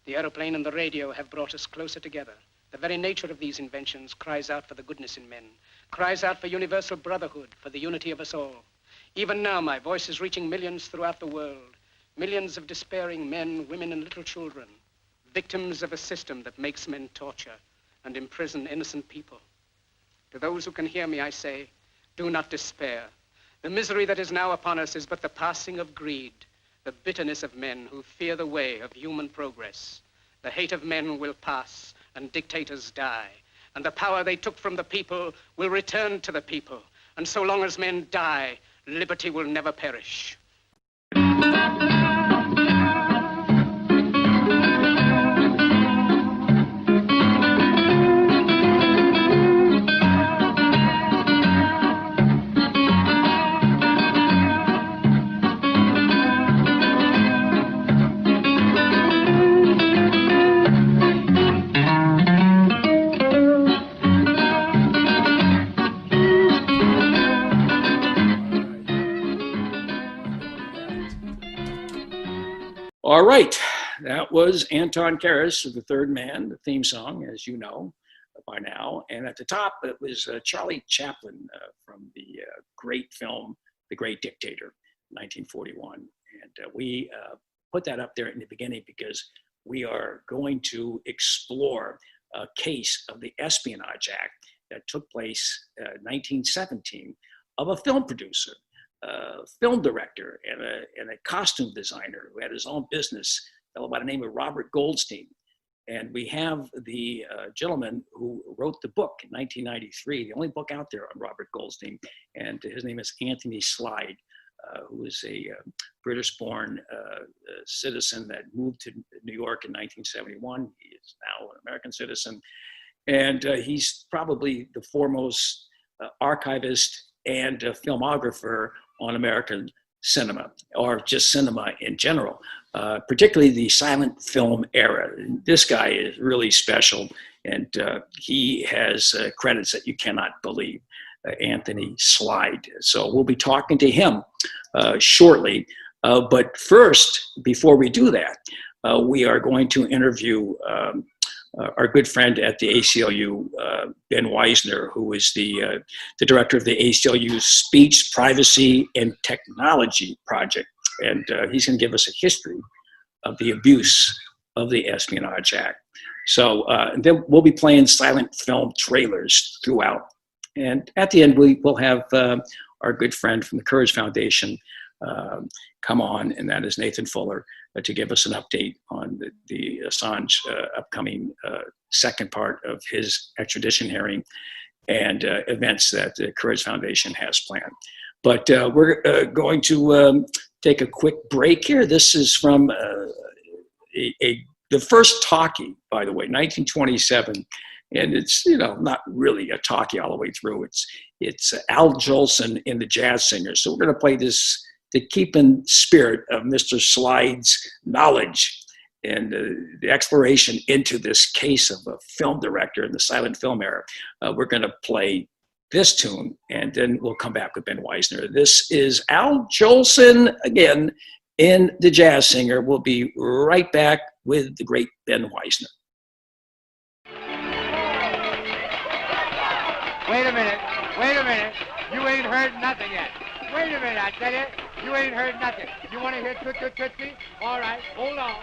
The aeroplane and the radio have brought us closer together. The very nature of these inventions cries out for the goodness in men, cries out for universal brotherhood, for the unity of us all. Even now, my voice is reaching millions throughout the world, millions of despairing men, women, and little children, victims of a system that makes men torture and imprison innocent people. To those who can hear me, I say, do not despair. The misery that is now upon us is but the passing of greed, the bitterness of men who fear the way of human progress. The hate of men will pass and dictators die, and the power they took from the people will return to the people. And so long as men die, liberty will never perish. All right, that was Anton Karas of The Third Man, the theme song, as you know by now. And at the top, it was Charlie Chaplin from the great film, The Great Dictator, 1941. And we put that up there in the beginning because we are going to explore a case of the Espionage Act that took place 1917 of a film producer, film director, and a costume designer who had his own business, a fellow by the name of Robert Goldstein. And we have the gentleman who wrote the book in 1993, the only book out there on Robert Goldstein, and his name is Anthony Slide, who is a British-born citizen that moved to New York in 1971. He is now an American citizen, and he's probably the foremost archivist and filmographer on American cinema, or just cinema in general, particularly the silent film era. This guy is really special, and he has credits that you cannot believe, Anthony Slide. So we'll be talking to him shortly. But first, before we do that, we are going to interview our good friend at the ACLU, Ben Wizner, who is the director of the ACLU Speech, Privacy, and Technology Project. And he's going to give us a history of the abuse of the Espionage Act. So and then we'll be playing silent film trailers throughout. And at the end, we will have our good friend from the Courage Foundation come on, and that is Nathan Fuller, to give us an update on the Assange upcoming second part of his extradition hearing and events that the Courage Foundation has planned. But we're going to take a quick break here. This is from the first talkie, by the way, 1927. And it's, you know, not really a talkie all the way through. It's Al Jolson in the Jazz Singers. So we're going to play this to keep in spirit of Mr. Slide's knowledge and the exploration into this case of a film director in the silent film era. We're going to play this tune, and then we'll come back with Ben Wizner. This is Al Jolson again in the Jazz Singer. We'll be right back with the great Ben Wizner. Wait a minute. You ain't heard nothing yet. Wait a minute, I tell you. You ain't heard nothing. You want to hear Toot Toot Tootsie? All right, hold on.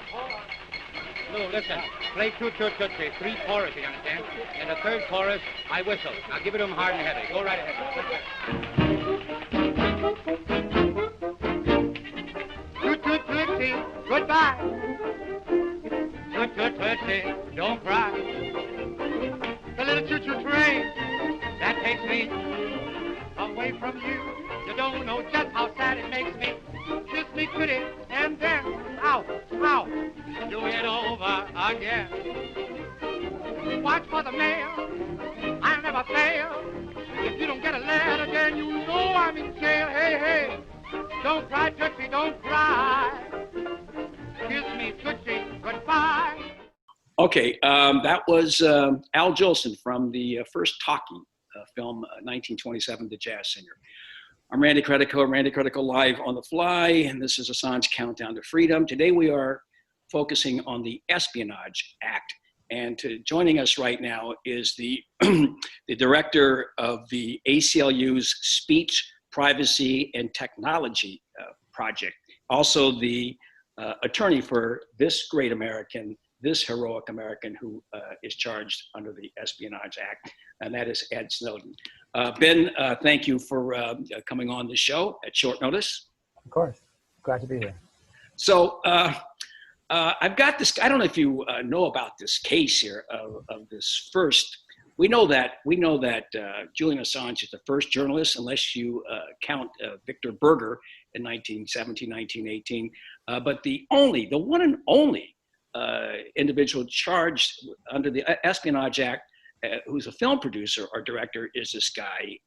No, listen. Play Toot Toot Tootsie. 3 choruses, you understand? And the third chorus, I whistle. Now give it to him hard and heavy. Go right ahead. Toot Toot Tootsie, goodbye. Toot Toot Tootsie, don't cry. The little choo-choo train that takes me away from you. You don't know just how sad it makes me. Kiss me pretty and then, ow, do it over again. Watch for the mail, I never fail. If you don't get a letter, then you know I'm in jail. Hey, don't cry, Tootsie, don't cry. Kiss me, Tootsie, goodbye. Okay, that was Al Jolson from the first talkie film, 1927, The Jazz Singer. I'm Randy Credico, Randy Credico Live on the Fly, and this is Assange Countdown to Freedom. Today we are focusing on the Espionage Act. And joining us right now is the, the director of the ACLU's Speech, Privacy, and Technology project. Also the attorney for this great American, this heroic American who is charged under the Espionage Act, and that is Ed Snowden. Ben, thank you for coming on the show at short notice. Of course, glad to be here. So I've got this, I don't know if you know about this case here of this first. We know that Julian Assange is the first journalist, unless you count Victor Berger in 1917, 1918. But the one and only individual charged under the Espionage Act, who's a film producer or director, is this guy,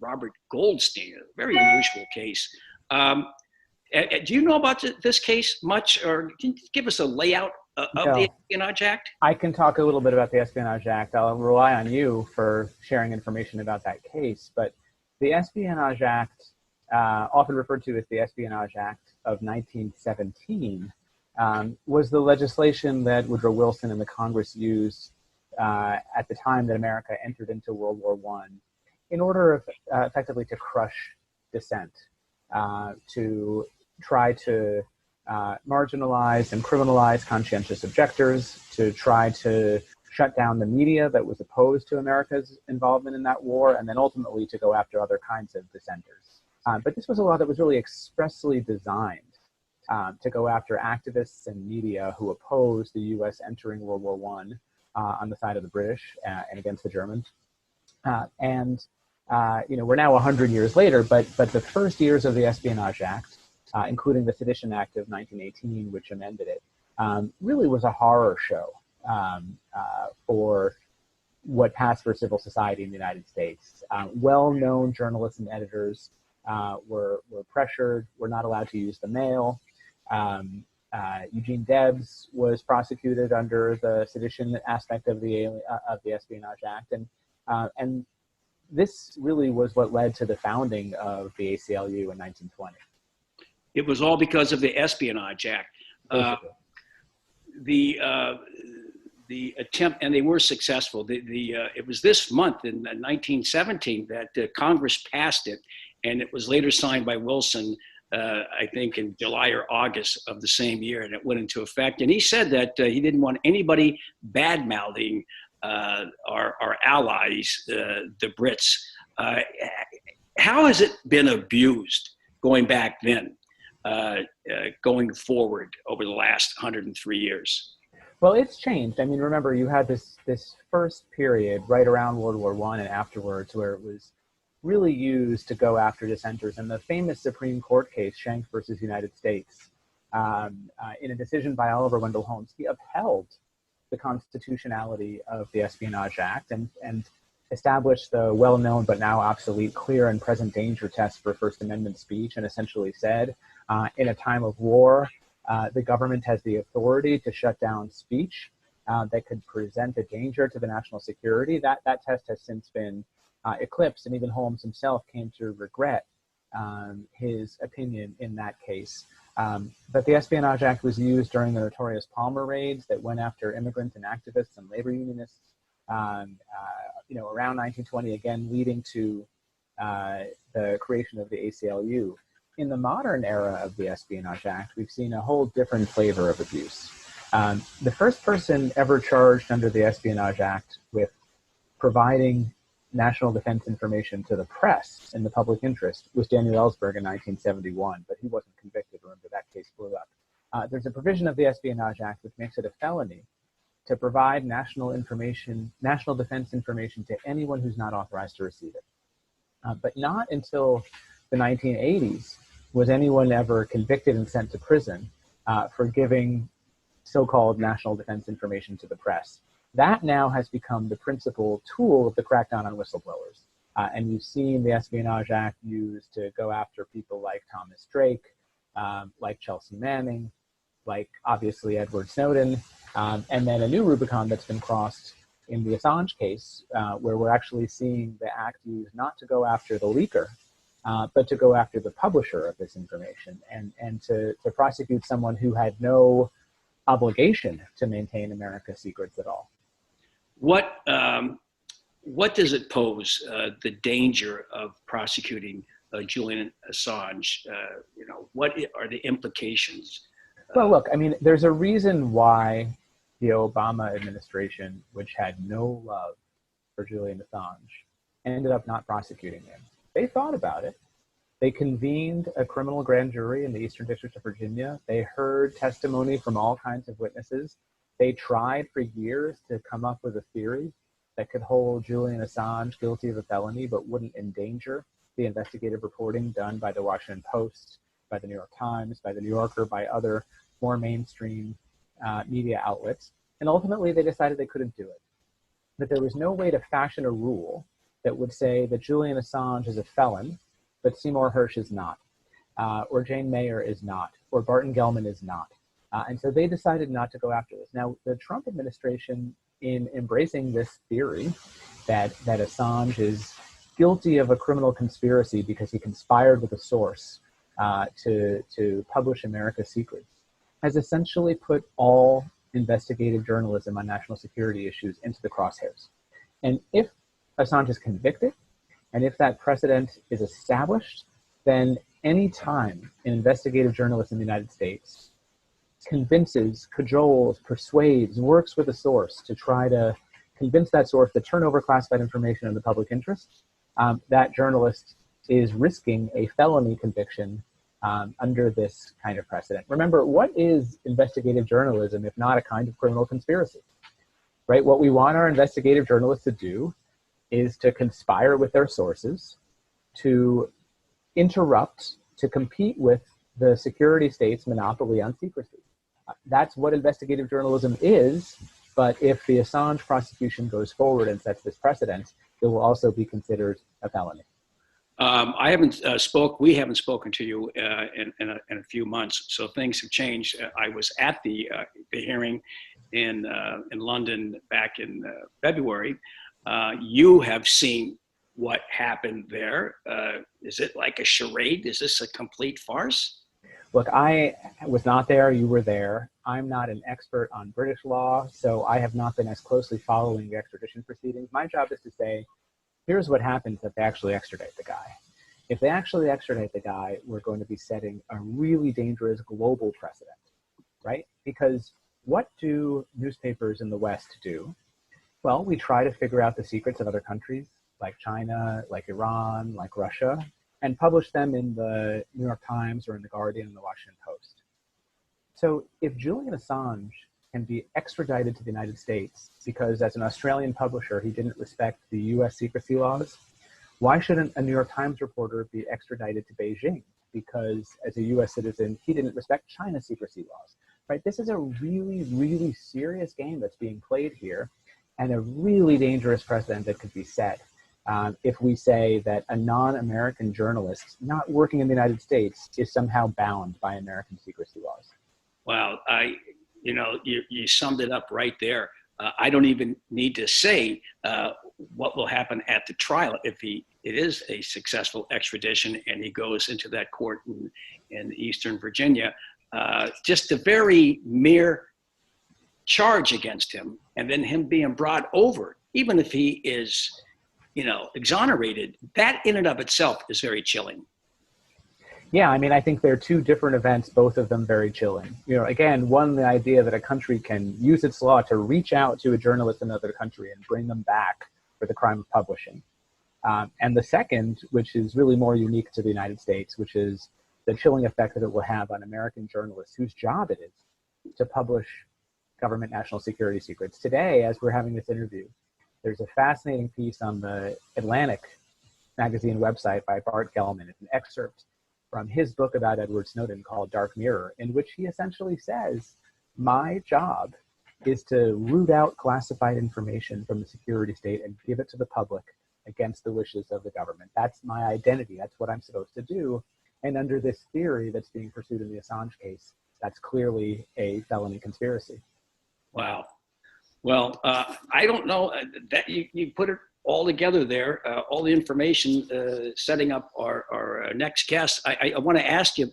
Robert Goldstein. A very unusual case. Do you know about this case much, or can you give us a layout of the Espionage Act? I can talk a little bit about the Espionage Act. I'll rely on you for sharing information about that case. But the Espionage Act, often referred to as the Espionage Act of 1917, was the legislation that Woodrow Wilson and the Congress used at the time that America entered into World War I in order effectively to crush dissent, to try to marginalize and criminalize conscientious objectors, to try to shut down the media that was opposed to America's involvement in that war, and then ultimately to go after other kinds of dissenters. But this was a law that was really expressly designed to go after activists and media who opposed the U.S. entering World War I on the side of the British and against the Germans. We're now 100 years later, but the first years of the Espionage Act, including the Sedition Act of 1918, which amended it, really was a horror show for what passed for civil society in the United States. Well-known journalists and editors were pressured, were not allowed to use the mail. Eugene Debs was prosecuted under the sedition aspect of the Espionage Act, and this really was what led to the founding of the ACLU in 1920. It was all because of the Espionage Act. The attempt, and they were successful. It was this month in 1917 that Congress passed it, and it was later signed by Wilson, I think in July or August of the same year, and it went into effect. And he said that he didn't want anybody bad-mouthing our allies, the Brits. How has it been abused going back then, going forward over the last 103 years? Well, it's changed. I mean, remember, you had this first period right around World War I and afterwards where it was really used to go after dissenters. And the famous Supreme Court case, Schenck versus United States, in a decision by Oliver Wendell Holmes, he upheld the constitutionality of the Espionage Act and established the well-known but now obsolete clear and present danger test for First Amendment speech, and essentially said, in a time of war, the government has the authority to shut down speech that could present a danger to the national security. That test has since been eclipsed, and even Holmes himself came to regret his opinion in that case. But the Espionage Act was used during the notorious Palmer raids that went after immigrants and activists and labor unionists, around 1920, again, leading to the creation of the ACLU. In the modern era of the Espionage Act, we've seen a whole different flavor of abuse. The first person ever charged under the Espionage Act with providing national defense information to the press in the public interest was Daniel Ellsberg in 1971, but he wasn't convicted. Remember, that case blew up. There's a provision of the Espionage Act which makes it a felony to provide national defense information to anyone who's not authorized to receive it. But not until the 1980s was anyone ever convicted and sent to prison for giving so-called national defense information to the press. That now has become the principal tool of the crackdown on whistleblowers. And you've seen the Espionage Act used to go after people like Thomas Drake, like Chelsea Manning, like obviously Edward Snowden, and then a new Rubicon that's been crossed in the Assange case, where we're actually seeing the act used not to go after the leaker, but to go after the publisher of this information and to prosecute someone who had no obligation to maintain America's secrets at all. What does it pose, the danger of prosecuting Julian Assange? What are the implications? Well, look, I mean, there's a reason why the Obama administration, which had no love for Julian Assange, ended up not prosecuting him. They thought about it. They convened a criminal grand jury in the Eastern District of Virginia. They heard testimony from all kinds of witnesses. They tried for years to come up with a theory that could hold Julian Assange guilty of a felony, but wouldn't endanger the investigative reporting done by the Washington Post, by the New York Times, by the New Yorker, by other more mainstream media outlets. And ultimately, they decided they couldn't do it. That there was no way to fashion a rule that would say that Julian Assange is a felon, but Seymour Hersh is not, or Jane Mayer is not, or Barton Gellman is not. And so they decided not to go after this. Now, the Trump administration, in embracing this theory that Assange is guilty of a criminal conspiracy because he conspired with a source to publish America's secrets, has essentially put all investigative journalism on national security issues into the crosshairs. And if Assange is convicted, and if that precedent is established, then any time an investigative journalist in the United States convinces, cajoles, persuades, works with a source to try to convince that source to turn over classified information in the public interest, that journalist is risking a felony conviction under this kind of precedent. Remember, what is investigative journalism if not a kind of criminal conspiracy, right? What we want our investigative journalists to do is to conspire with their sources, to interrupt, to compete with the security state's monopoly on secrecy. That's what investigative journalism is, but if the Assange prosecution goes forward and sets this precedent, it will also be considered a felony. We haven't spoken to you in a few months, so things have changed. I was at the hearing in London back in February. You have seen what happened there. Is it like a charade? Is this a complete farce? Look, I was not there. You were there. I'm not an expert on British law, so I have not been as closely following the extradition proceedings. My job is to say, here's what happens if they actually extradite the guy. If they actually extradite the guy, we're going to be setting a really dangerous global precedent, right? Because what do newspapers in the West do? Well, we try to figure out the secrets of other countries, like China, like Iran, like Russia, and publish them in the New York Times or in the Guardian and the Washington Post. So if Julian Assange can be extradited to the United States because as an Australian publisher, he didn't respect the US secrecy laws, why shouldn't a New York Times reporter be extradited to Beijing because as a US citizen, he didn't respect China's secrecy laws, right? This is a really, really serious game that's being played here and a really dangerous precedent that could be set if we say that a non-American journalist not working in the United States is somehow bound by American secrecy laws. Wow, you summed it up right there. I don't even need to say what will happen at the trial if it is a successful extradition and he goes into that court in Eastern Virginia. Just the very mere charge against him and then him being brought over, even if he is, exonerated, that in and of itself is very chilling. Yeah, I mean, I think they're two different events, both of them very chilling. Again, one, the idea that a country can use its law to reach out to a journalist in another country and bring them back for the crime of publishing. And the second, which is really more unique to the United States, which is the chilling effect that it will have on American journalists whose job it is to publish government national security secrets. Today, as we're having this interview, there's a fascinating piece on the Atlantic magazine website by Bart Gellman. It's an excerpt from his book about Edward Snowden called Dark Mirror, in which he essentially says, my job is to root out classified information from the security state and give it to the public against the wishes of the government. That's my identity. That's what I'm supposed to do. And under this theory that's being pursued in the Assange case, that's clearly a felony conspiracy. Wow. Well, I don't know that you put it all together there, all the information, setting up our next guest. I want to ask you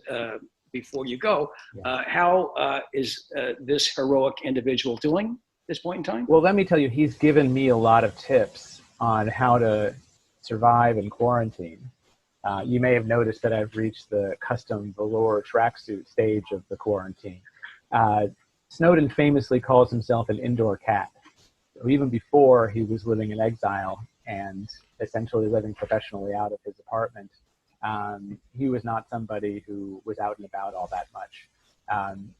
before you go. Yeah. How is this heroic individual doing at this point in time? Well, let me tell you, he's given me a lot of tips on how to survive in quarantine. You may have noticed that I've reached the custom velour tracksuit stage of the quarantine. Snowden famously calls himself an indoor cat. So even before he was living in exile and essentially living professionally out of his apartment, he was not somebody who was out and about all that much.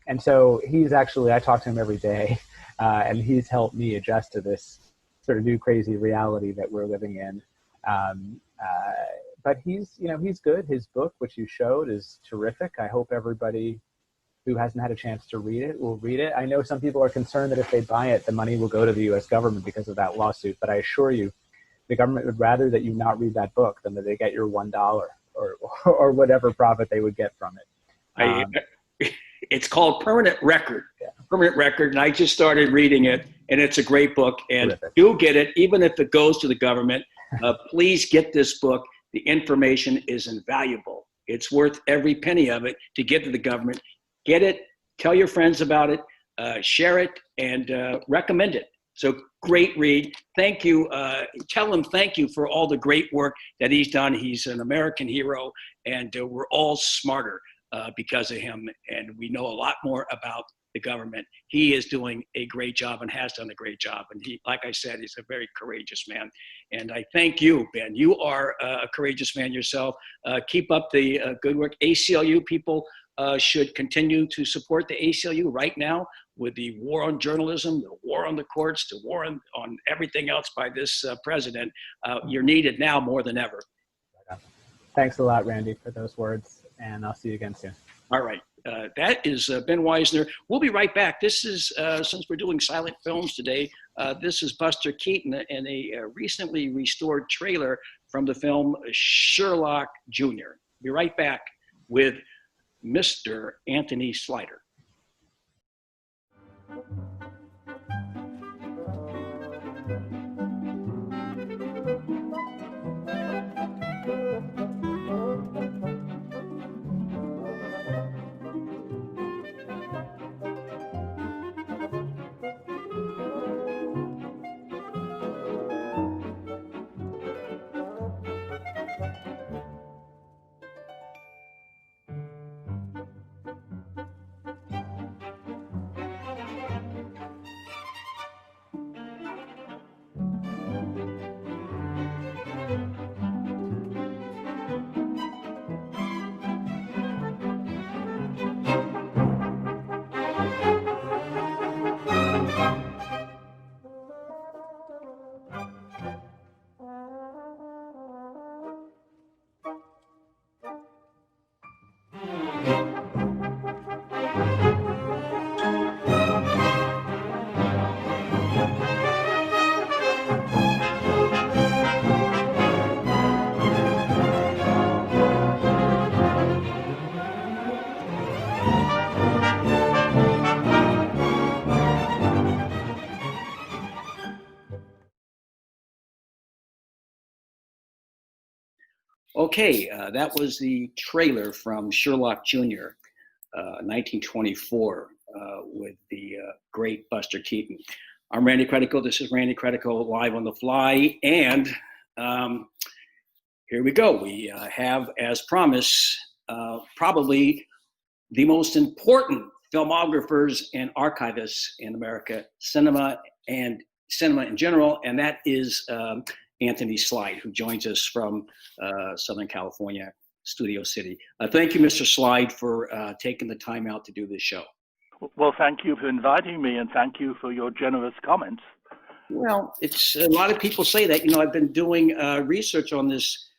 And so he's actually, I talk to him every day, and he's helped me adjust to this sort of new crazy reality that we're living in. But he's good. His book, which you showed, is terrific. I hope everybody who hasn't had a chance to read it will read it. I know some people are concerned that if they buy it, the money will go to the US government because of that lawsuit. But I assure you, the government would rather that you not read that book than that they get your $1 or whatever profit they would get from it. It's called Permanent Record. Yeah. Permanent Record, and I just started reading it, and it's a great book. And Terrific. do get it, even if it goes to the government. Please get this book. The information is invaluable. It's worth every penny of it to give to the government. Get it, tell your friends about it, share it, and recommend it. So great read. Thank you. Tell him thank you for all the great work that he's done. He's an American hero, and we're all smarter because of him. And we know a lot more about the government. He is doing a great job and has done a great job. And he, like I said, he's a very courageous man. And I thank you, Ben. You are a courageous man yourself. Keep up the good work. ACLU people should continue to support the ACLU right now with the war on journalism, the war on the courts, the war on everything else by this president. You're needed now more than ever. Thanks a lot, Randy, for those words, and I'll see you again soon. All right. That is Ben Wizner. We'll be right back. This is, since we're doing silent films today, this is Buster Keaton in a recently restored trailer from the film Sherlock Jr. Be right back with Mr. Anthony Slider. Okay, that was the trailer from Sherlock Jr., 1924, with the great Buster Keaton. I'm Randy Credico. This is Randy Credico live on the fly, and here we go. We have, as promised, probably the most important filmographers and archivists in America, cinema in general, and that is Anthony Slide, who joins us from Southern California, Studio City. Thank you, Mr. Slide, for taking the time out to do this show. Well, thank you for inviting me, and thank you for your generous comments. Well, it's a lot of people say that. You know, I've been doing research on this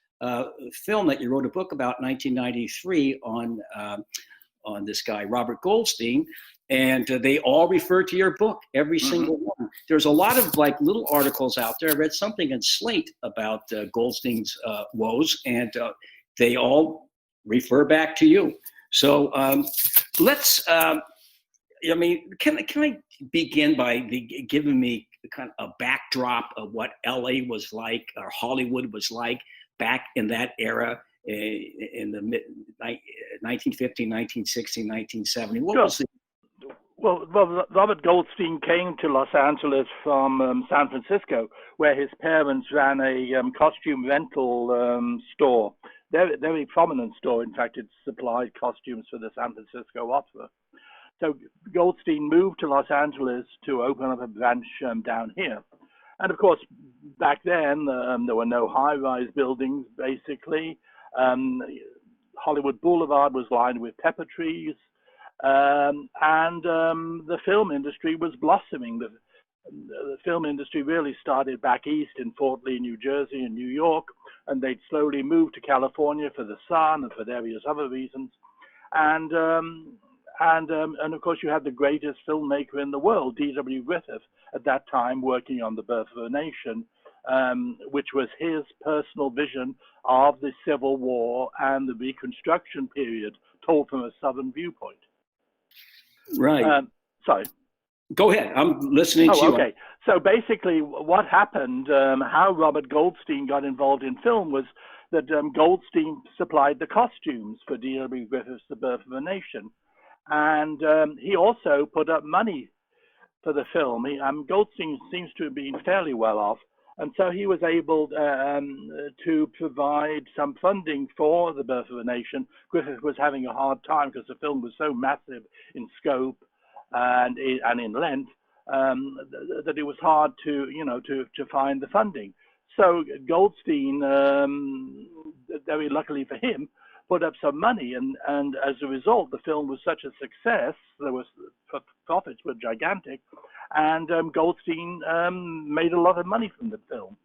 film that you wrote a book about, 1993, on this guy, Robert Goldstein, and they all refer to your book, every single one. There's a lot of like little articles out there. I read something in Slate about Goldstein's woes, and they all refer back to you. So let's, I mean, can I begin by giving me kind of a backdrop of what LA was like, or Hollywood was like back in that era? in the 1950, 1960, 1970. What Sure. was the... Well, Robert Goldstein came to Los Angeles from San Francisco, where his parents ran a costume rental store. Very prominent store. In fact, it supplied costumes for the San Francisco Opera. So Goldstein moved to Los Angeles to open up a branch down here. And of course, back then, there were no high-rise buildings, basically. Hollywood Boulevard was lined with pepper trees. And the film industry was blossoming. The film industry really started back east in Fort Lee, New Jersey and New York, and they'd slowly moved to California for the sun and for various other reasons. And of course, you had the greatest filmmaker in the world, D.W. Griffith, at that time working on The Birth of a Nation, which was his personal vision of the Civil War and the Reconstruction period, told from a Southern viewpoint. Right. Sorry. Go ahead. I'm listening to you. Okay. So basically, what happened, how Robert Goldstein got involved in film was that Goldstein supplied the costumes for D.W. Griffith's The Birth of a Nation. And he also put up money for the film. Goldstein seems to have been fairly well off. And so he was able to provide some funding for The Birth of a Nation. Griffith was having a hard time because the film was so massive in scope and in length that it was hard to find the funding. So Goldstein, very luckily for him, put up some money, and as a result, the film was such a success. Profits were gigantic, and Goldstein made a lot of money from the film,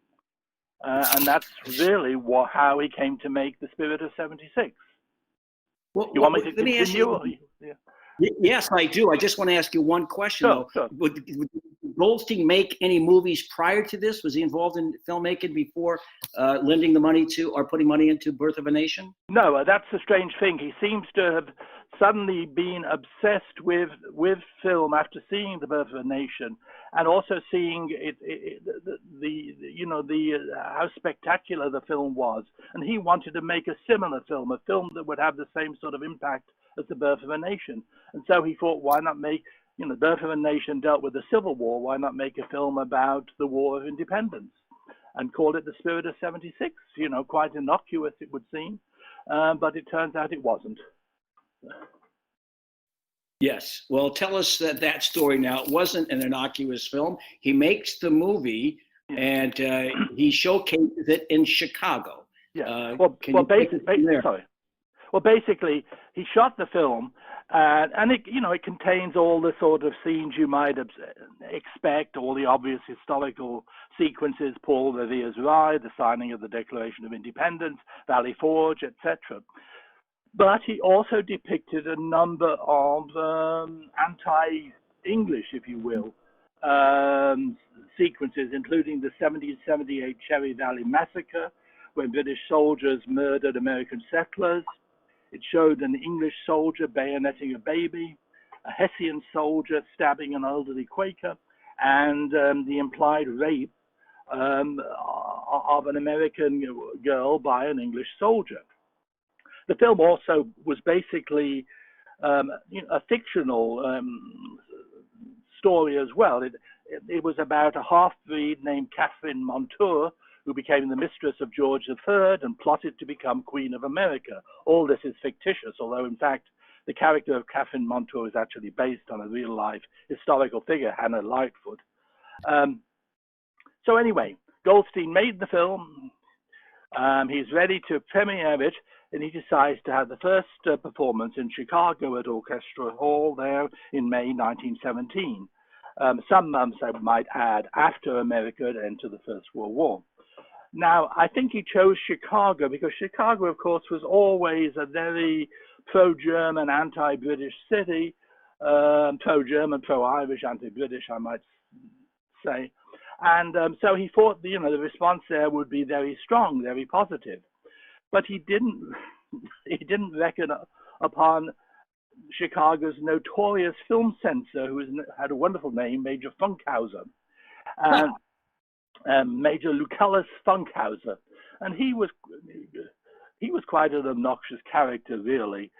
and that's really how he came to make The Spirit of '76. Well, you want me to let me ask continue? you, yes, I do. I just want to ask you one question, though. Sure. Would Goldstein make any movies prior to this? Was he involved in filmmaking before lending the money to or putting money into Birth of a Nation? No, that's the strange thing. He seems to have suddenly been obsessed with film after seeing The Birth of a Nation, and also seeing how spectacular the film was. And he wanted to make a similar film, a film that would have the same sort of impact as The Birth of a Nation. And so he thought, why not make, The Birth of a Nation dealt with the Civil War, why not make a film about the War of Independence and call it The Spirit of '76? Quite innocuous it would seem, but it turns out it wasn't. Yes. Well, tell us that story now. It wasn't an innocuous film. He makes the movie and he showcases it in Chicago. Yeah. Well, basically, he shot the film, and it contains all the sort of scenes you might expect, all the obvious historical sequences: Paul Revere's ride, the signing of the Declaration of Independence, Valley Forge, etc. But he also depicted a number of anti-English, if you will, sequences, including the 1778 Cherry Valley Massacre, when British soldiers murdered American settlers. It showed an English soldier bayoneting a baby, a Hessian soldier stabbing an elderly Quaker, and the implied rape of an American girl by an English soldier. The film also was basically a fictional story as well. It was about a half-breed named Catherine Montour, who became the mistress of George III and plotted to become Queen of America. All this is fictitious, although in fact the character of Catherine Montour is actually based on a real-life historical figure, Hannah Lightfoot. So anyway, Goldstein made the film. He's ready to premiere it, and he decides to have the first performance in Chicago at Orchestra Hall there in May 1917. Some months, I might add, after America had entered the First World War. Now, I think he chose Chicago because Chicago, of course, was always a very pro-German, anti-British city, pro-German, pro-Irish, anti-British, I might say. And so he thought, the response there would be very strong, very positive. But he didn't reckon upon Chicago's notorious film censor, who had a wonderful name, Major Funkhauser. Major Lucullus Funkhauser, and he was he was quite an obnoxious character, really.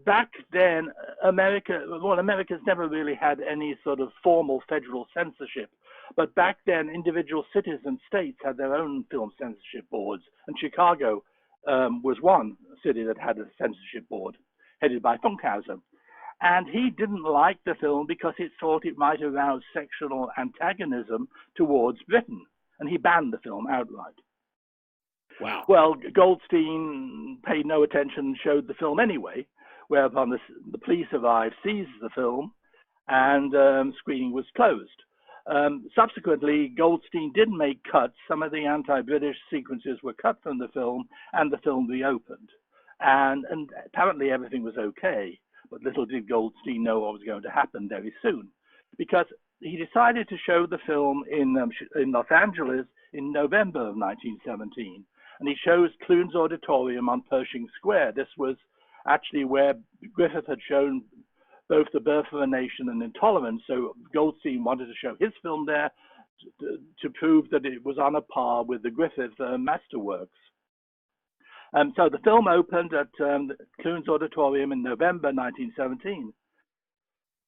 Back then, America's never really had any sort of formal federal censorship. But back then, individual cities and states had their own film censorship boards. And Chicago was one city that had a censorship board headed by Funkhauser. And he didn't like the film because he thought it might arouse sectional antagonism towards Britain. And he banned the film outright. Wow. Well, Goldstein paid no attention and showed the film anyway, whereupon the police arrived, seized the film, and screening was closed. Subsequently, Goldstein did make cuts. Some of the anti-British sequences were cut from the film, and the film reopened. And apparently everything was okay, but little did Goldstein know what was going to happen very soon, because he decided to show the film in Los Angeles in November of 1917. And he shows Clune's Auditorium on Pershing Square. This was actually where Griffith had shown both The Birth of a Nation and Intolerance. So Goldstein wanted to show his film there to prove that it was on a par with the Griffith masterworks. So the film opened at Clune's Auditorium in November 1917.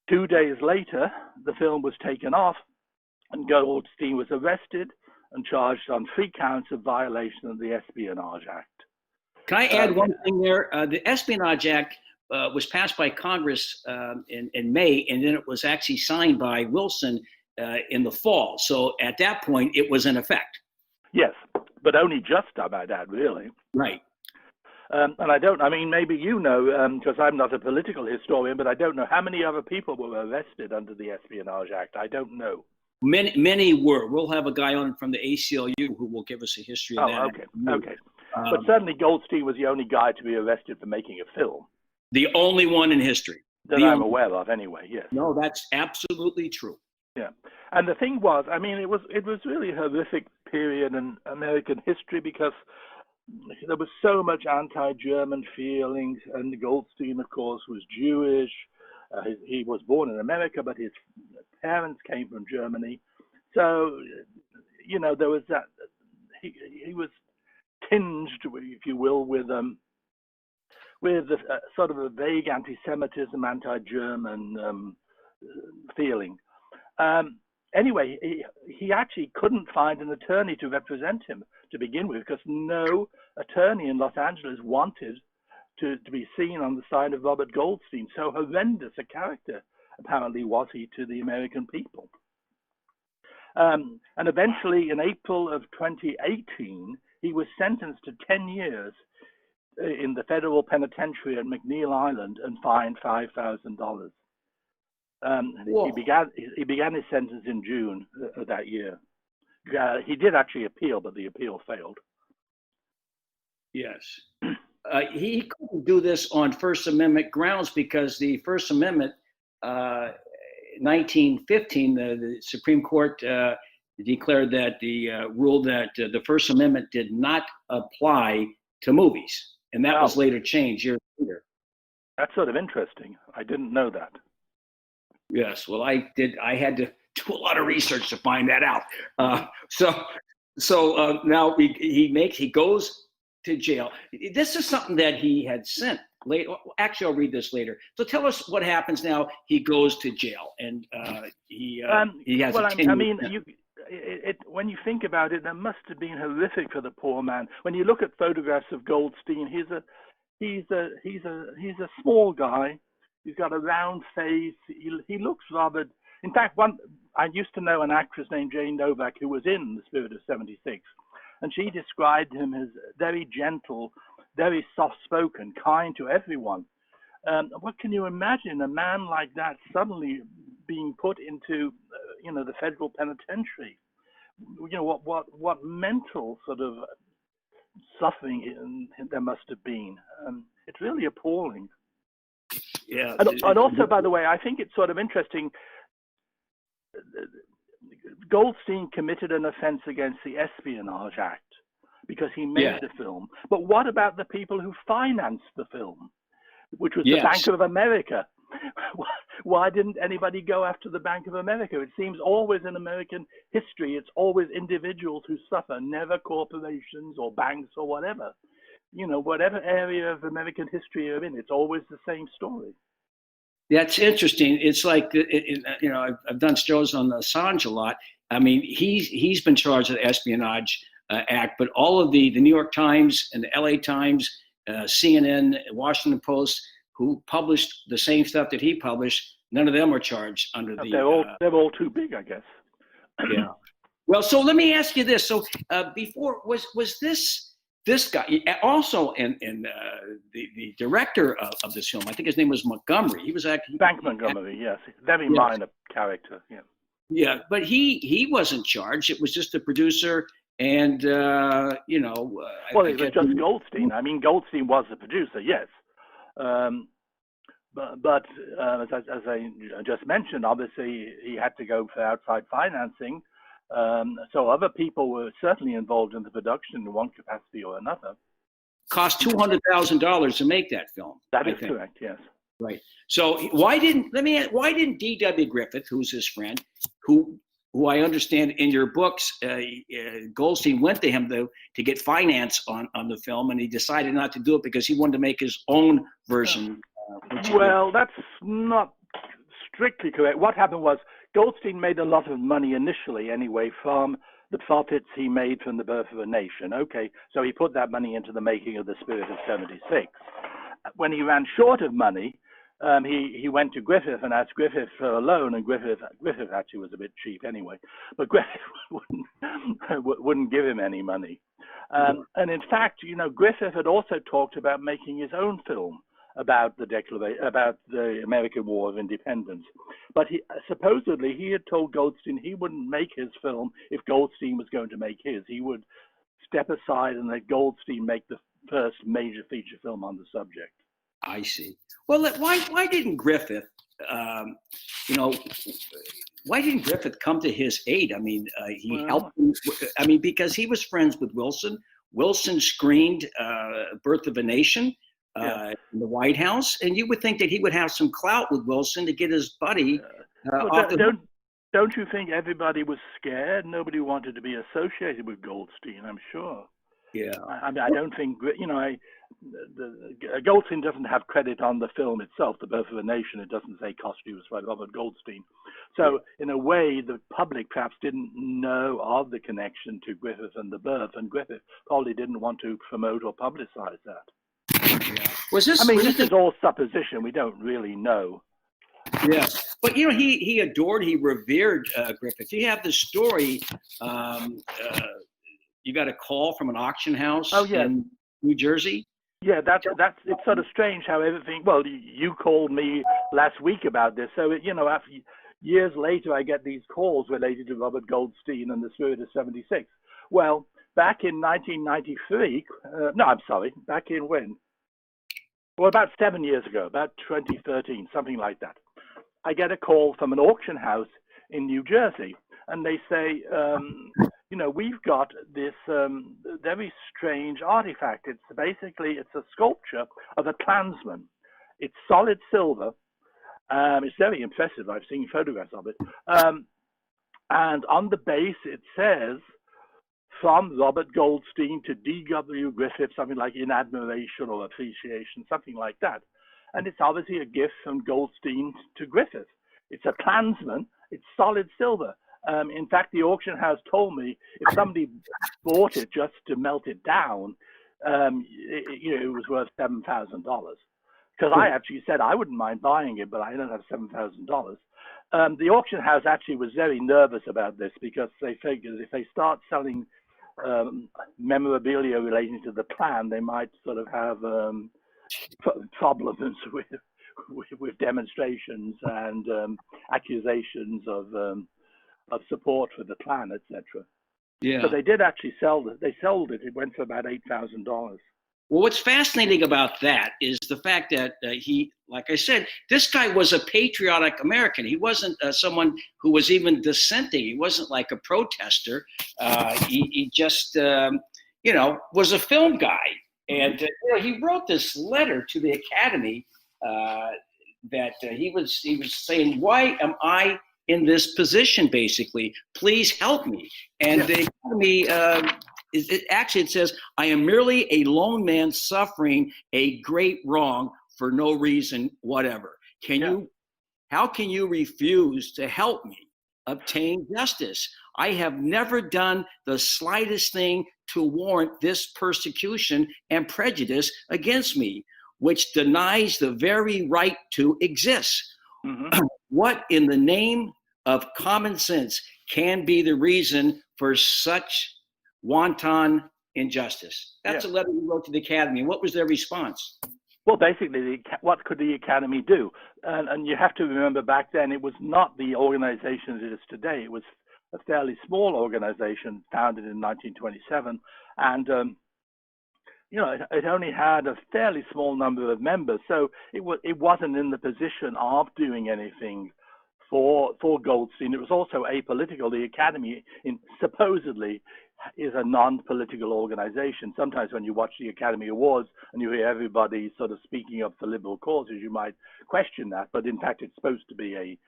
2 days later, the film was taken off, and Goldstein was arrested and charged on 3 counts of violation of the Espionage Act. Can I add one thing there? The Espionage Act was passed by Congress in May, and then it was actually signed by Wilson in the fall. So at that point, it was in effect. Yes, but only just, I might add, really. Right. And maybe you know, because I'm not a political historian, but I don't know how many other people were arrested under the Espionage Act. I don't know. Many were. We'll have a guy on from the ACLU who will give us a history of that. Okay. But certainly Goldstein was the only guy to be arrested for making a film. The only one in history. That I'm aware of, anyway, yes. No, that's absolutely true. Yeah. And the thing was, it was really a horrific period in American history because there was so much anti-German feelings, and Goldstein, of course, was Jewish. He was born in America, but his parents came from Germany. So, there was that. He was tinged, if you will, with sort of a vague anti-Semitism, anti-German feeling. Anyway, he actually couldn't find an attorney to represent him to begin with, because no attorney in Los Angeles wanted to be seen on the side of Robert Goldstein. So horrendous a character, apparently, was he to the American people. And eventually, in April of 2018, he was sentenced to 10 years in the federal penitentiary at McNeil Island and fined $5,000. He began his sentence in June of that year. He did actually appeal, but the appeal failed. Yes. He couldn't do this on First Amendment grounds because the First Amendment, 1915, the Supreme Court declared that ruled that the First Amendment did not apply to movies. And that was later changed years later. That's sort of interesting. I didn't know that. Yes, well, I did. I had to do a lot of research to find that out. So now he goes to jail. This is something that he had sent late. Actually, I'll read this later. So tell us what happens now. He goes to jail, and he has a 10-year when you think about it, that must have been horrific for the poor man. When you look at photographs of Goldstein, he's a small guy. He's got a round face. He looks rather. In fact, I used to know an actress named Jane Novak who was in The Spirit of 76, and she described him as very gentle, very soft-spoken, kind to everyone. What can you imagine? A man like that suddenly being put into, the federal penitentiary. What mental sort of suffering there must have been. It's really appalling. Yeah. And also, by the way, I think it's sort of interesting. Goldstein committed an offense against the Espionage Act because he made the film. But what about the people who financed the film, which was the Bank of America? Why didn't anybody go after the Bank of America? It seems always in American history, it's always individuals who suffer, never corporations or banks or whatever. whatever area of American history you're in, it's always the same story. That's interesting. It's like, I've done shows on Assange a lot. I mean, he's been charged with the Espionage Act, but all of the New York Times and the LA Times, CNN, Washington Post, who published the same stuff that he published, none of them were charged under the. They're all too big, I guess. Yeah. Well, so let me ask you this. So before, was this guy also in the director of this film? I think his name was Montgomery. He was actually Frank Montgomery. Yes, very minor character. Yeah. Yeah, but he wasn't charged. It was just the producer, and well, it was just Goldstein. I mean, Goldstein was the producer, yes. But as I just mentioned, obviously he had to go for outside financing. So other people were certainly involved in the production in one capacity or another. Cost $200,000 to make that film. That is correct, yes. Right. So why didn't D.W. Griffith, who's his friend, who I understand in your books, Goldstein went to him to get finance on the film, and he decided not to do it because he wanted to make his own version. Well, that's not strictly correct. What happened was Goldstein made a lot of money initially anyway from the profits he made from The Birth of a Nation. Okay, so he put that money into the making of The Spirit of 76. When he ran short of money, he went to Griffith and asked Griffith for a loan, and Griffith actually was a bit cheap anyway, but Griffith wouldn't give him any money. And in fact, Griffith had also talked about making his own film about the American War of Independence, but supposedly he had told Goldstein he wouldn't make his film if Goldstein was going to make his. He would step aside and let Goldstein make the first major feature film on the subject. I see. Well, why didn't Griffith, why didn't Griffith come to his aid? I mean, helped him. I mean, because he was friends with Wilson. Wilson screened Birth of a Nation in the White House, and you would think that he would have some clout with Wilson to get his buddy off the. Don't you think everybody was scared? Nobody wanted to be associated with Goldstein, I'm sure. Yeah. I mean, I don't think, Goldstein doesn't have credit on the film itself, The Birth of a Nation. It doesn't say costumes by Robert Goldstein. So in a way, the public perhaps didn't know of the connection to Griffith and The Birth, and Griffith probably didn't want to promote or publicize that. Yeah. Was this? I mean, this is all supposition. We don't really know. Yeah, but he adored, he revered Griffith. You have the story. You got a call from an auction house in New Jersey. Yeah, that's it's sort of strange how everything. Well, you called me last week about this, so after years later, I get these calls related to Robert Goldstein and The Spirit of 76. Well, back in 1993. Back in when? Well, about 7 years ago, about 2013, something like that. I get a call from an auction house in New Jersey, and they say, we've got this very strange artifact. It's a sculpture of a Klansman. It's solid silver. It's very impressive. I've seen photographs of it. And on the base, it says, from Robert Goldstein to D.W. Griffith, something like in admiration or appreciation, something like that. And it's obviously a gift from Goldstein to Griffith. It's a Klansman. It's solid silver. In fact, the auction house told me if somebody bought it just to melt it down, it was worth $7,000. Because I actually said I wouldn't mind buying it, but I don't have $7,000. The auction house actually was very nervous about this because they figured if they start selling memorabilia relating to the plan, they might sort of have problems with demonstrations and accusations of support for the plan, etc. Yeah. So they did actually sell it. They sold it. It went for about $8,000. Well, what's fascinating about that is the fact that he, like I said, this guy was a patriotic American. He wasn't someone who was even dissenting. He wasn't like a protester. He just, was a film guy. And he wrote this letter to the Academy that he was saying, "Why am I in this position? Basically, please help me." And the Academy It says, I am merely a lone man suffering a great wrong for no reason whatever. How can you refuse to help me obtain justice? I have never done the slightest thing to warrant this persecution and prejudice against me, which denies the very right to exist. What in the name of common sense can be the reason for such wanton injustice? That's a letter we wrote to the Academy. What was their response? Well, basically, what could the Academy do? And you have to remember back then, it was not the organization it is today. It was a fairly small organization founded in 1927. And, it only had a fairly small number of members. So it wasn't in the position of doing anything for Goldstein. It was also apolitical. The Academy supposedly is a non-political organization. Sometimes when you watch the Academy Awards and you hear everybody sort of speaking up for liberal causes, you might question that. But in fact, it's supposed to be a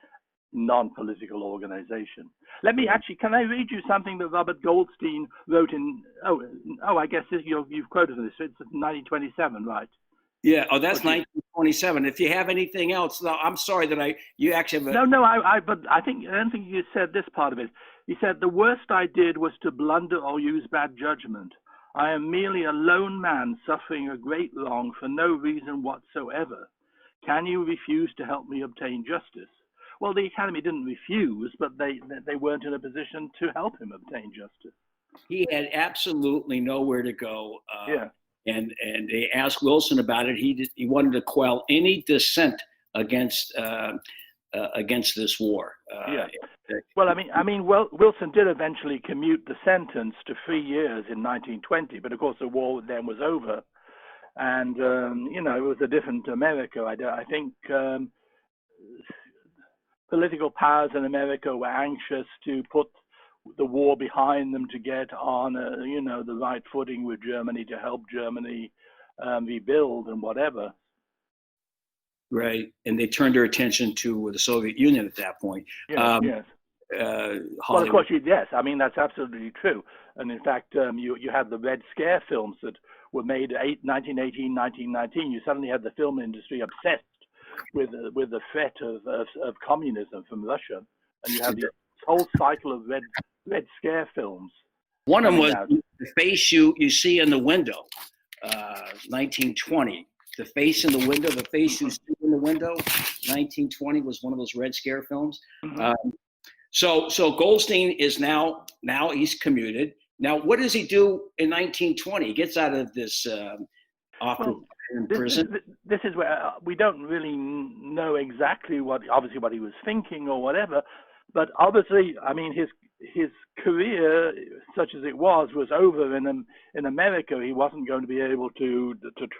non-political organization. Can I read you something that Robert Goldstein wrote in, I guess you've quoted this, it's 1927, right? Yeah, that's 1927. If you have anything else, no, I'm sorry that you actually have but I don't think you said this part of it. He said, the worst I did was to blunder or use bad judgment. I am merely a lone man suffering a great wrong for no reason whatsoever. Can you refuse to help me obtain justice? Well, the Academy didn't refuse, but they weren't in a position to help him obtain justice. He had absolutely nowhere to go. And they asked Wilson about it. He wanted to quell any dissent against this war. Well, Wilson did eventually commute the sentence to 3 years in 1920, but of course the war then was over, and it was a different America. I think political powers in America were anxious to put the war behind them to get on, the right footing with Germany, to help Germany rebuild and whatever. Right, and they turned their attention to the Soviet Union at that point. Yes. Well, of course, yes. I mean, that's absolutely true. And in fact, you had the Red Scare films that were made 1918, 1919. You suddenly had the film industry obsessed with the threat of communism from Russia, and you have this whole cycle of Red Scare films. One of them was the face you see in the window, 1920. The face in the window, the face you see in the window, 1920 was one of those Red Scare films. So Goldstein is now he's commuted. Now, what does he do in 1920? He gets out of this in prison. This is where we don't really know exactly what he was thinking or whatever, but obviously, I mean, his career, such as it was over in America. He wasn't going to be able to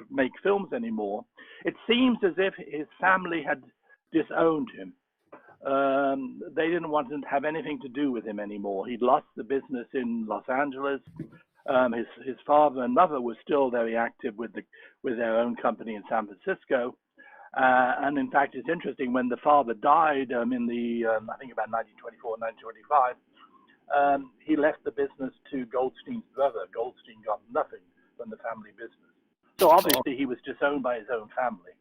make films anymore. It seems as if his family had disowned him. They didn't want to have anything to do with him anymore. He'd lost the business in Los Angeles. His father and mother were still very active with their own company in San Francisco. And in fact, it's interesting, when the father died in the, I think about 1924, 1925, he left the business to Goldstein's brother. Goldstein got nothing from the family business. So obviously he was disowned by his own family.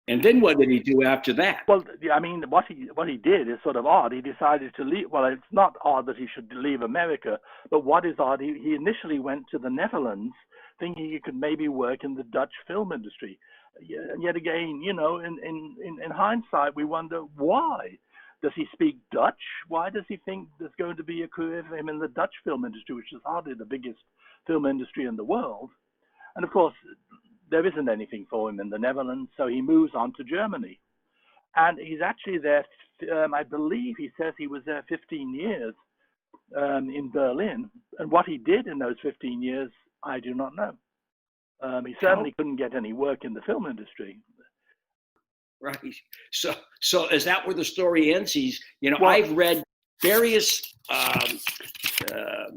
And then what did he do after that? Well, I mean, what he did is sort of odd. He decided to leave. Well, it's not odd that he should leave America, but what is odd, he initially went to the Netherlands thinking he could maybe work in the Dutch film industry. And yet again, in hindsight, we wonder why. Does he speak Dutch? Why does he think there's going to be a career for him in the Dutch film industry, which is hardly the biggest film industry in the world? And of course, there isn't anything for him in the Netherlands, so he moves on to Germany. And he's actually there, I believe he says he was there 15 years in Berlin. And what he did in those 15 years, I do not know. He certainly couldn't get any work in the film industry. Right. So is that where the story ends? I've read various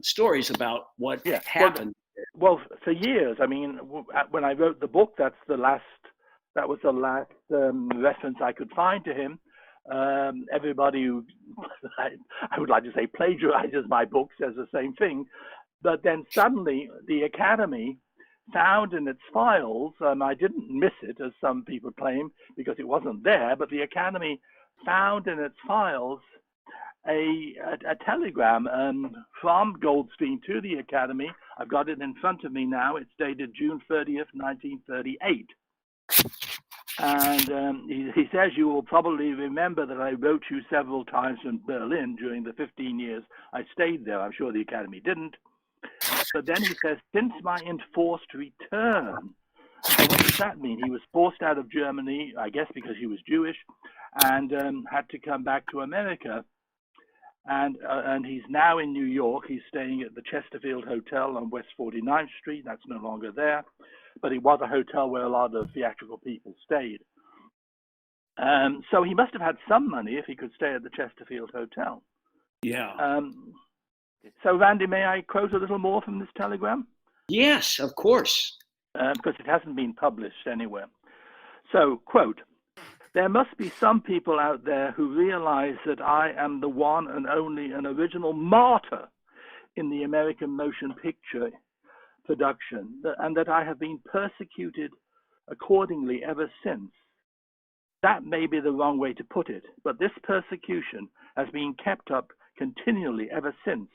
stories about what happened. Well, for years, I mean, when I wrote the book, that was the last reference I could find to him. Everybody who, I would like to say, plagiarizes my book says the same thing. But then suddenly the Academy found in its files, I didn't miss it, as some people claim, because it wasn't there, but the Academy found in its files a telegram from Goldstein to the Academy. I've got it in front of me now. It's dated June 30th, 1938. And he says, you will probably remember that I wrote you several times from Berlin during the 15 years I stayed there. I'm sure the Academy didn't. But then he says, since my enforced return. So what does that mean? He was forced out of Germany, I guess because he was Jewish, and had to come back to America. And he's now in New York. He's staying at the Chesterfield Hotel on West 49th Street. That's no longer there. But it was a hotel where a lot of theatrical people stayed. So he must have had some money if he could stay at the Chesterfield Hotel. Yeah. So, Randy, may I quote a little more from this telegram? Yes, of course. Because it hasn't been published anywhere. So, quote, there must be some people out there who realize that I am the one and only and original martyr in the American motion picture production, and that I have been persecuted accordingly ever since. That may be the wrong way to put it, but this persecution has been kept up continually ever since.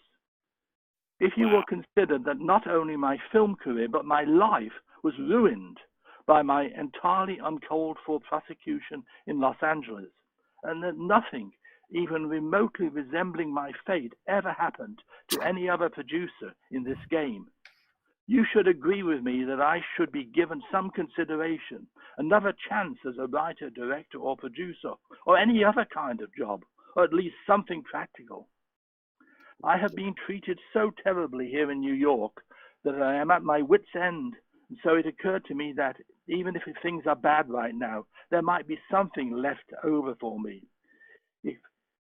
If you will consider that not only my film career, but my life was ruined by my entirely uncalled for prosecution in Los Angeles, and that nothing even remotely resembling my fate ever happened to any other producer in this game, you should agree with me that I should be given some consideration, another chance as a writer, director, or producer, or any other kind of job, or at least something practical. I have been treated so terribly here in New York that I am at my wit's end. And so it occurred to me that even if things are bad right now, there might be something left over for me.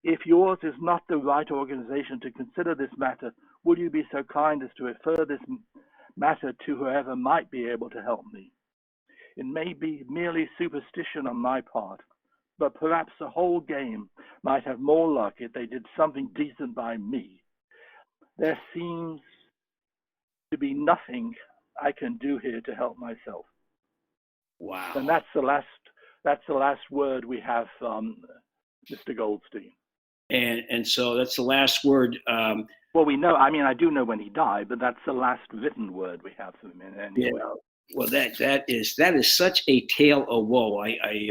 If yours is not the right organization to consider this matter, will you be so kind as to refer this matter to whoever might be able to help me? It may be merely superstition on my part, but perhaps the whole game might have more luck if they did something decent by me. There seems to be nothing I can do here to help myself. Wow. And that's the last word we have from Mr. Goldstein. And so that's the last word. Well, we know. I mean, I do know when he died, but that's the last written word we have from him. Anyway. Yeah. Well, that is such a tale of woe. I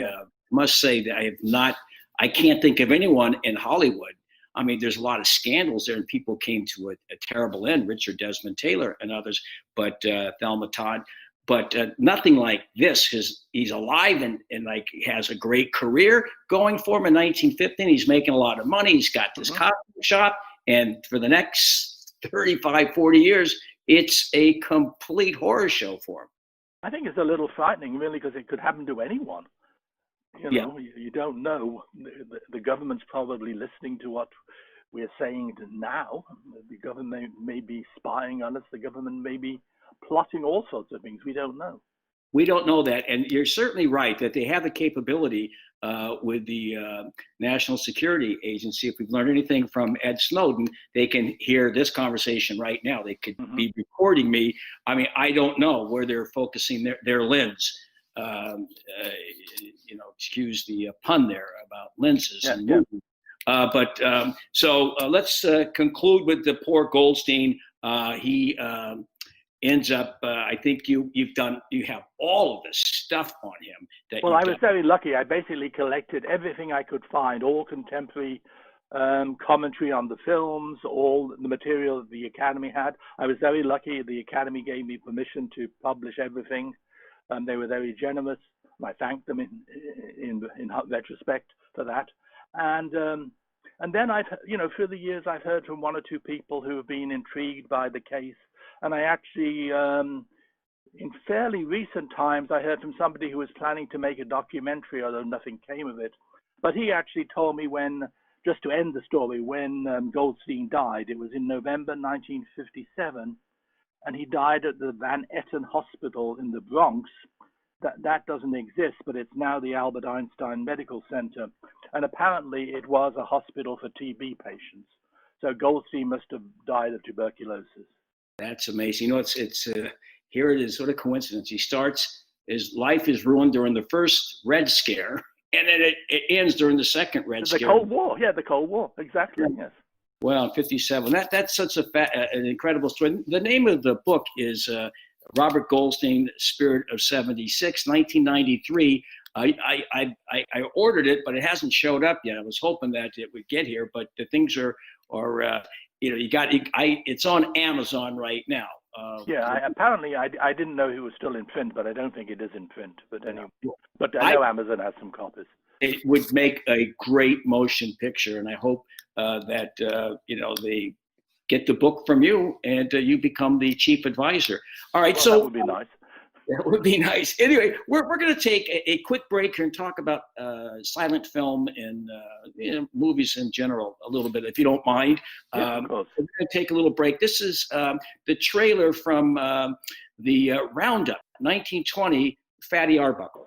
must say that I can't think of anyone in Hollywood. I mean, there's a lot of scandals there, and people came to a terrible end. Richard Desmond Taylor and others, but Thelma Todd. But nothing like this. He's alive and like has a great career going for him in 1915. He's making a lot of money. He's got this costume shop. And for the next 35, 40 years, it's a complete horror show for him. I think it's a little frightening, really, because it could happen to anyone. You know, you don't know. The government's probably listening to what we're saying now. The government may be spying on us. The government may be plotting all sorts of things. We don't know. We don't know that. And you're certainly right that they have the capability with the National Security Agency. If we've learned anything from Ed Snowden, they can hear this conversation right now. They could be recording me. I mean, I don't know where they're focusing their lens. Excuse the pun there about lenses and movies. So let's conclude with the poor Goldstein. He ends up. I think you have all of this stuff on him. Well, I was very lucky. I basically collected everything I could find, all contemporary commentary on the films, all the material the Academy had. I was very lucky. The Academy gave me permission to publish everything. They were very generous. I thank them in retrospect for that. And then through the years, I've heard from one or two people who have been intrigued by the case. And I actually, in fairly recent times, I heard from somebody who was planning to make a documentary, although nothing came of it. But he actually told me just to end the story, when Goldstein died, it was in November 1957. And he died at the Van Etten Hospital in the Bronx. That doesn't exist, but it's now the Albert Einstein Medical Center. And apparently it was a hospital for TB patients. So Goldstein must have died of tuberculosis. That's amazing. You know, it's here it is, sort of coincidence. He starts, his life is ruined during the first Red Scare, and then it ends during the second Red Scare. The Cold War, yeah, the Cold War, exactly, yes. Well, in 57. That's such an incredible story. The name of the book is Robert Goldstein, Spirit of 76, 1993. I ordered it, but it hasn't showed up yet. I was hoping that it would get here, but the things are it's on Amazon right now. Apparently I didn't know he was still in print, but I don't think it is in print. But anyway, but I know Amazon has some copies. It would make a great motion picture, and I hope that they get the book from you and you become the chief advisor. All right, so that would be nice. That would be nice. Anyway, we're going to take a quick break here and talk about silent film and movies in general a little bit, if you don't mind. Of course. We're going to take a little break. This is the trailer from the Roundup, 1920, Fatty Arbuckle.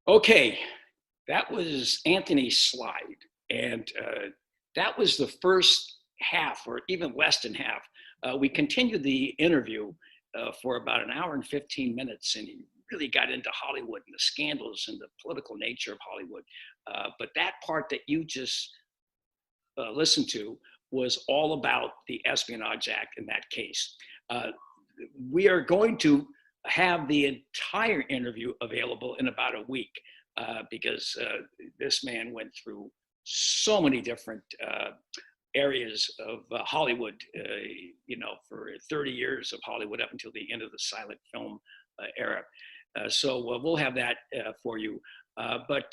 Okay, that was Anthony Slide, and that was the first half, or even less than half. We continued the interview for about an hour and 15 minutes, and he really got into Hollywood and the scandals and the political nature of Hollywood. But that part that you just listened to was all about the Espionage Act in that case. We are going to have the entire interview available in about a week because this man went through so many different areas of Hollywood, for 30 years of Hollywood up until the end of the silent film era. So we'll have that for you. But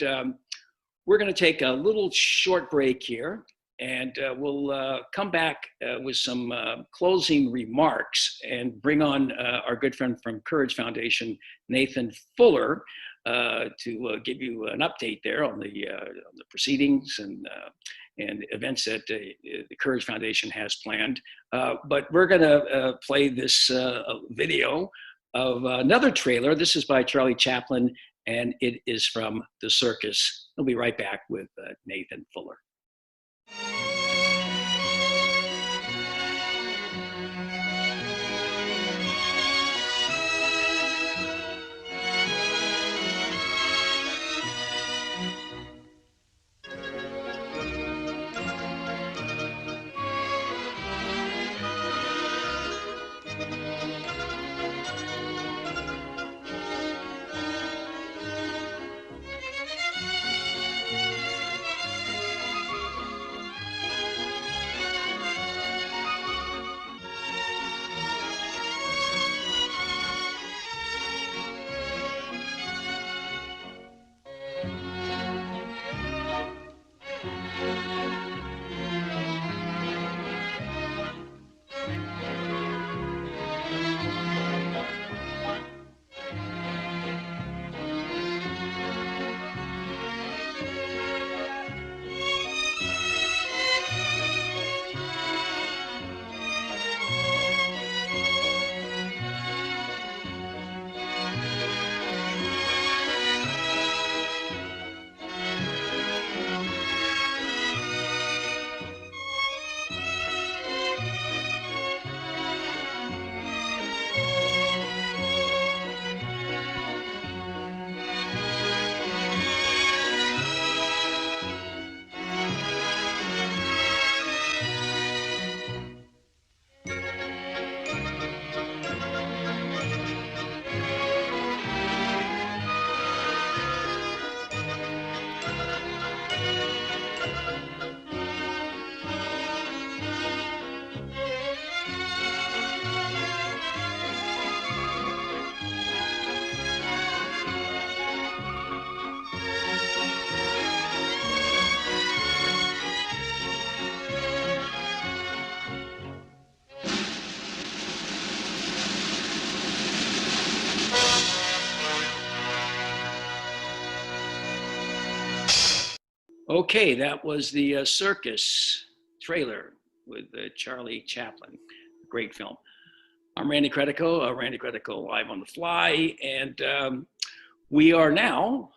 we're going to take a little short break here, and we'll come back with some closing remarks and bring on our good friend from Courage Foundation, Nathan Fuller, to give you an update there on the proceedings and events that the Courage Foundation has planned. But we're going to play this video of another trailer. This is by Charlie Chaplin, and it is from The Circus. We'll be right back with Nathan Fuller. Okay, that was the Circus trailer with Charlie Chaplin. Great film. I'm Randy Credico, Randy Credico Live on the Fly, and we are now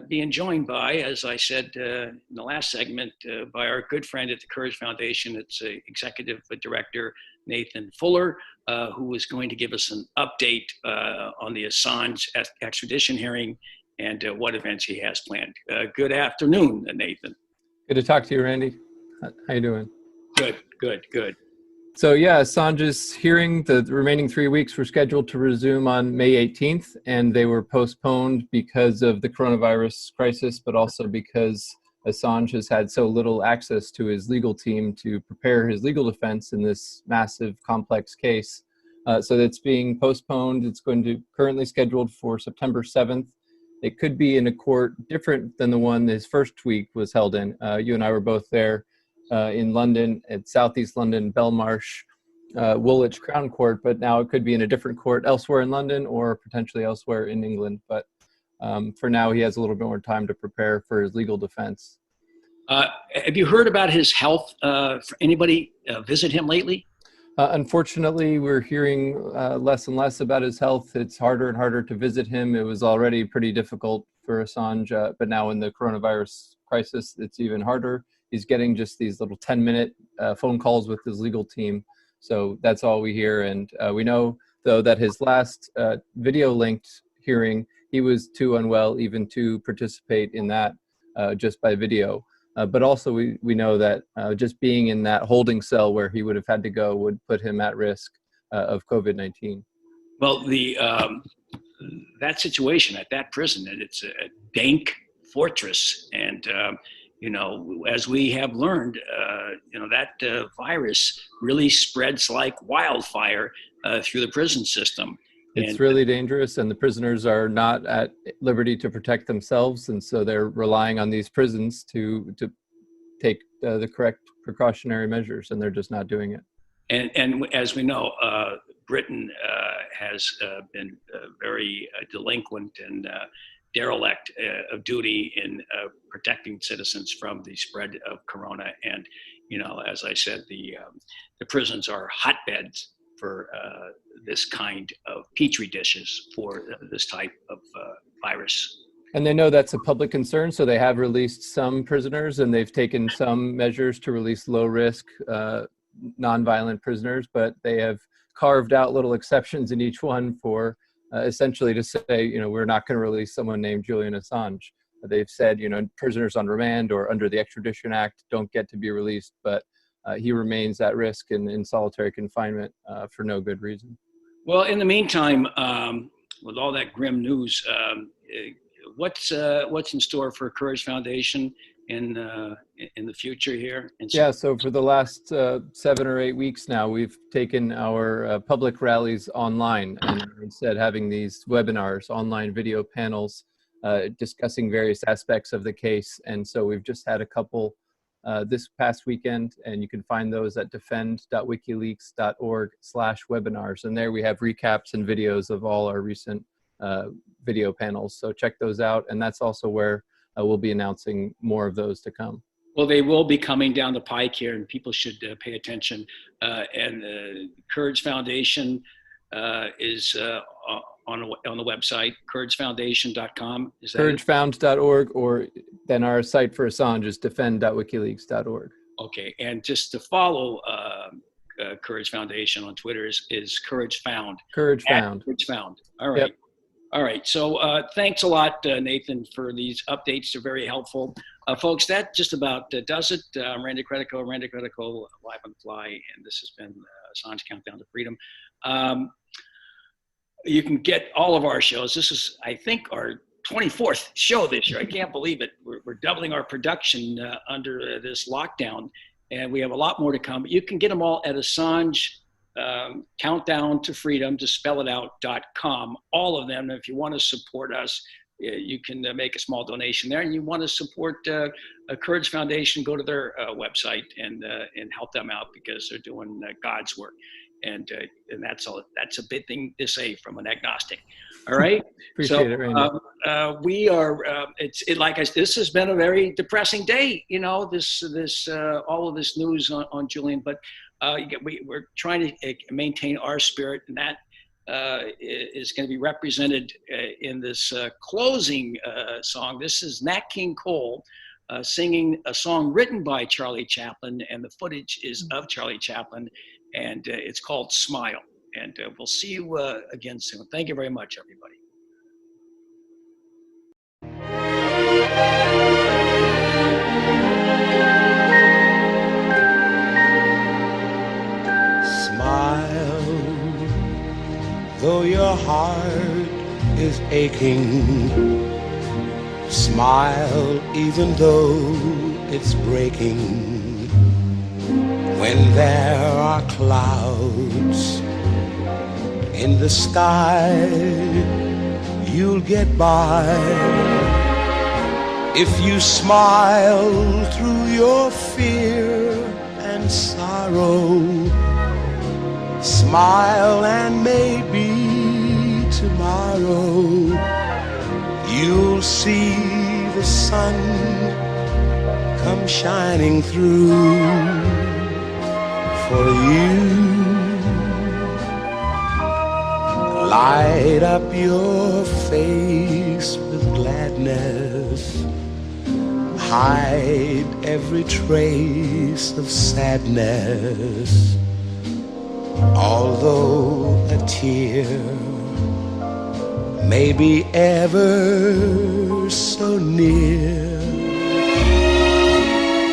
being joined by, as I said in the last segment, by our good friend at the Courage Foundation. It's Executive Director Nathan Fuller, who is going to give us an update on the Assange extradition hearing and what events he has planned. Good afternoon, Nathan. Good to talk to you, Randy. How you doing? Good. So yeah, Assange's hearing, the remaining 3 weeks were scheduled to resume on May 18th, and they were postponed because of the coronavirus crisis, but also because Assange has had so little access to his legal team to prepare his legal defense in this massive, complex case. So that's being postponed. It's going to currently scheduled for September 7th. It could be in a court different than the one his first week was held in. You and I were both there in London, at Southeast London, Belmarsh, Woolwich Crown Court, but now it could be in a different court elsewhere in London or potentially elsewhere in England. But for now, he has a little bit more time to prepare for his legal defense. Have you heard about his health? For anybody visit him lately? Unfortunately, we're hearing less and less about his health. It's harder and harder to visit him. It was already pretty difficult for Assange, but now in the coronavirus crisis, it's even harder. He's getting just these little 10-minute phone calls with his legal team. So that's all we hear. And we know, though, that his last video-linked hearing, he was too unwell even to participate in that just by video. But also we know that just being in that holding cell where he would have had to go would put him at risk of COVID-19. Well, that situation at that prison, it's a dank fortress. And, as we have learned, that virus really spreads like wildfire through the prison system. It's really dangerous, and the prisoners are not at liberty to protect themselves, and so they're relying on these prisons to take the correct precautionary measures, and they're just not doing it. And as we know, Britain has been very delinquent and derelict of duty in protecting citizens from the spread of corona. And as I said, the prisons are hotbeds for this kind of petri dishes for this type of virus. And they know that's a public concern, so they have released some prisoners, and they've taken some measures to release low-risk, non-violent prisoners, but they have carved out little exceptions in each one for essentially to say, we're not going to release someone named Julian Assange. They've said, prisoners on remand or under the Extradition Act don't get to be released, but he remains at risk and in solitary confinement for no good reason. Well, in the meantime, with all that grim news, what's in store for Courage Foundation in the future here? Yeah, so for the last 7 or 8 weeks now, we've taken our public rallies online, and instead having these webinars, online video panels, discussing various aspects of the case. And so we've just had a couple this past weekend, and you can find those at defend.wikileaks.org/webinars. And there we have recaps and videos of all our recent video panels. So check those out. And that's also where we'll be announcing more of those to come. Well, they will be coming down the pike here, and people should pay attention. And the Courage Foundation is on the website, couragefoundation.com. Is that couragefound.org, or then our site for Assange is defend.wikileaks.org. Okay, and just to follow Courage Foundation on Twitter is Courage Found. Courage Found. Courage Found. All right. Yep. All right. So thanks a lot, Nathan, for these updates. They're very helpful. Folks, that just about does it. I'm Randy Credico, Live on the Fly, and this has been Assange Countdown to Freedom. You can get all of our shows. This is, I think, our 24th show this year. I can't believe it. We're doubling our production under this lockdown, and we have a lot more to come. You can get them all at Assange Countdown to Freedom, to spell it out.com. All of them. If you want to support us, you can make a small donation there. And you want to support Courage Foundation, go to their website and help them out, because they're doing God's work. And that's all. That's a big thing to say from an agnostic. All right. Appreciate it, Randy. We are. Like I said, this has been a very depressing day. You know, all of this news on Julian, but we're trying to maintain our spirit, and that is going to be represented in this closing song. This is Nat King Cole singing a song written by Charlie Chaplin, and the footage is of Charlie Chaplin, and it's called Smile. And we'll see you again soon. Thank you very much, everybody. Smile, though your heart is aching. Smile, even though it's breaking. When there are clouds in the sky, you'll get by. If you smile through your fear and sorrow, smile and maybe tomorrow you'll see the sun come shining through for you. Light up your face with gladness. Hide every trace of sadness. Although a tear may be ever so near,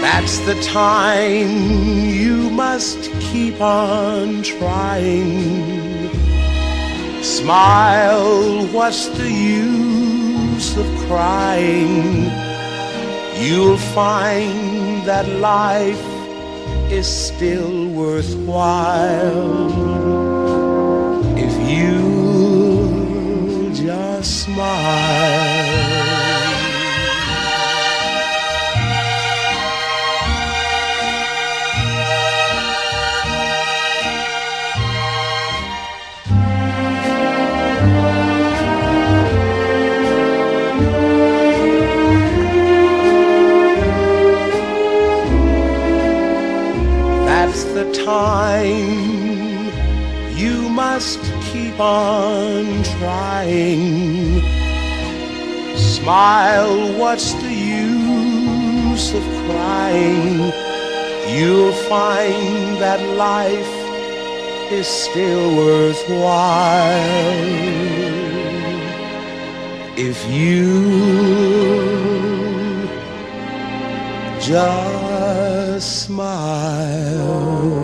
that's the time you must keep on trying. Smile, what's the use of crying? You'll find that life is still worthwhile if you just smile. The time you must keep on trying. Smile, what's the use of crying? You'll find that life is still worthwhile if you just smile.